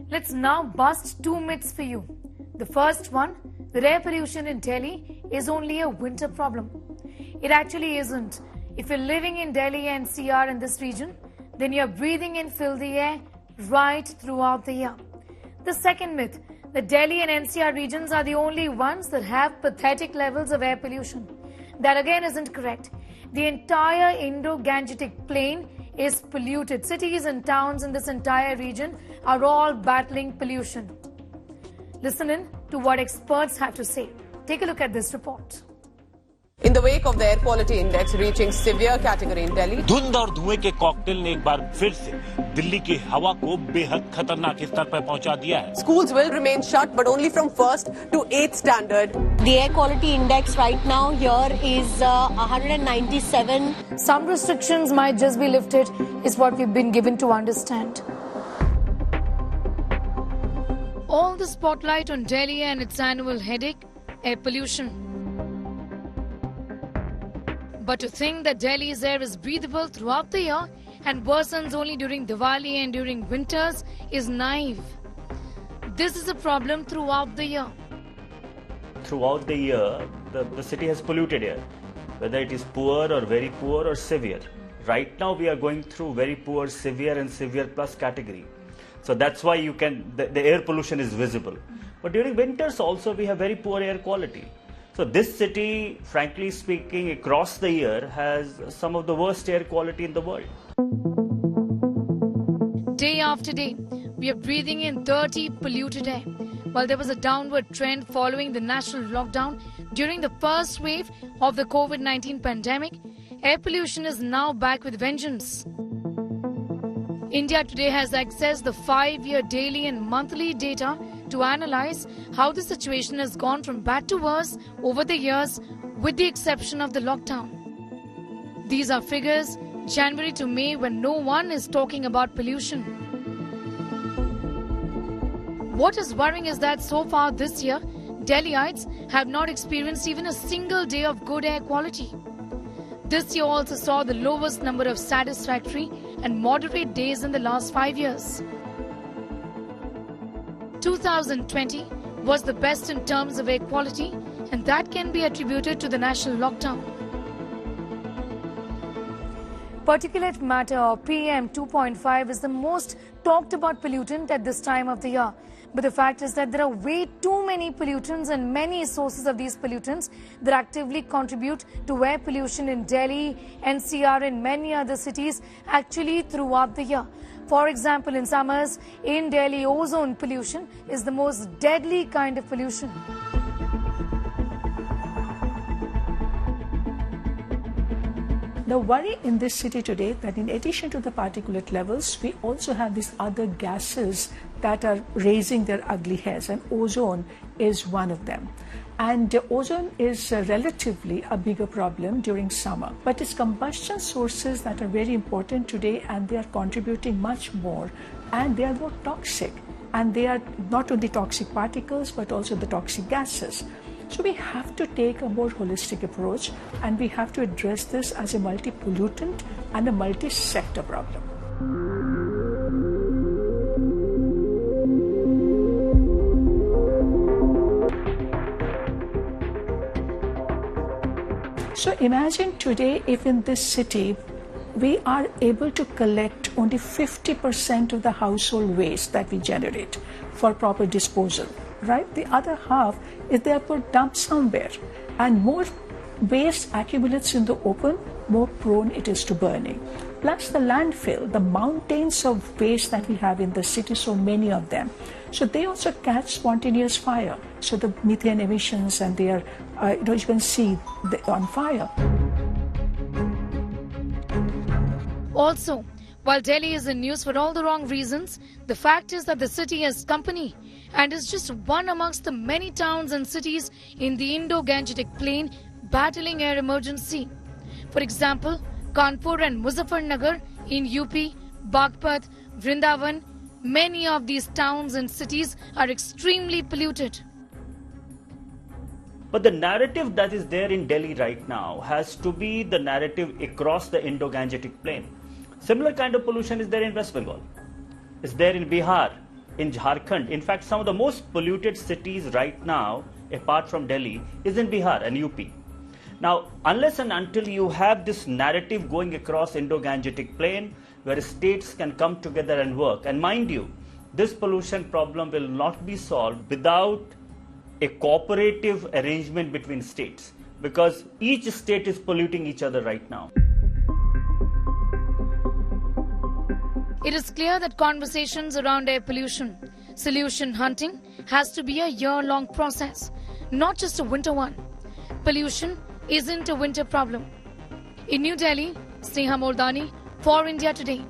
Let's now bust two myths for you. The first one, that air pollution in Delhi is only a winter problem. It actually isn't. If you're living in Delhi NCR in this region, then you're breathing in filthy air right throughout the year. The second myth, that Delhi and NCR regions are the only ones that have pathetic levels of air pollution. That again isn't correct. The entire Indo-Gangetic plain is polluted. Cities and towns in this entire region are all battling pollution. Listen in to what experts have to say. Take a look at this report. In the wake of the air quality index reaching severe category in Delhi, धुंध और धुएं के cocktail ने एक बार फिर से दिल्ली की हवा को बेहद खतरनाक स्तर पर पहुंचा दिया है. schools will remain shut, but only from 1st to 8th standard. The air quality index right now here is 197. Some restrictions might just be lifted, is what we've been given to understand. All the spotlight on Delhi and its annual headache, air pollution. But to think that Delhi's air is breathable throughout the year and worsens only during Diwali and during winters is naive. This is a problem throughout the year. Throughout the year, the city has polluted air, whether it is poor or very poor or severe. Right now we are going through very poor, severe and severe plus category. So that's why the air pollution is visible. But during winters also we have very poor air quality. So this city, frankly speaking, across the year has some of the worst air quality in the world. Day after day, we are breathing in dirty, polluted air. While there was a downward trend following the national lockdown during the first wave of the COVID-19 pandemic, air pollution is now back with vengeance. India today has accessed the 5-year daily and monthly data to analyze how the situation has gone from bad to worse over the years, with the exception of the lockdown. These are figures January to May, when no one is talking about pollution. What is worrying is that so far this year, Delhiites have not experienced even a single day of good air quality. This year also saw the lowest number of satisfactory and moderate days in the last 5 years. 2020 was the best in terms of air quality, and that can be attributed to the national lockdown. Particulate matter, or PM 2.5, is the most talked about pollutant at this time of the year. But the fact is that there are way too many pollutants and many sources of these pollutants that actively contribute to air pollution in Delhi, NCR and many other cities actually throughout the year. For example, in summers, in Delhi, ozone pollution is the most deadly kind of pollution. The worry in this city today that in addition to the particulate levels, we also have these other gases that are raising their ugly heads, and ozone is one of them. And ozone is relatively a bigger problem during summer, but it's combustion sources that are very important today, and they are contributing much more, and they are more toxic, and they are not only toxic particles but also the toxic gases. So we have to take a more holistic approach, and we have to address this as a multi-pollutant and a multi-sector problem. So imagine today if in this city we are able to collect only 50% of the household waste that we generate for proper disposal, right? The other half is therefore dumped somewhere, and more waste accumulates in the open, more prone it is to burning. Plus the landfill, the mountains of waste that we have in the city, so many of them. So they also catch spontaneous fire. So the methane emissions, and they are, you can see on fire. Also, while Delhi is in news for all the wrong reasons, the fact is that the city has company and is just one amongst the many towns and cities in the Indo-Gangetic plain battling air emergency. For example, Kanpur and Muzaffarnagar in UP, Bagpat, Vrindavan, many of these towns and cities are extremely polluted. But the narrative that is there in Delhi right now has to be the narrative across the Indo-Gangetic plain. Similar kind of pollution is there in West Bengal. It's there in Bihar. in Jharkhand. In fact, some of the most polluted cities right now, apart from Delhi, is in Bihar and UP. Now, unless and until you have this narrative going across Indo-Gangetic plain, where states can come together and work, and mind you, this pollution problem will not be solved without a cooperative arrangement between states, because each state is polluting each other right now. It is clear that conversations around air pollution, solution hunting, has to be a year-long process, not just a winter one. Pollution isn't a winter problem. In New Delhi, Sneha Mordani for India Today.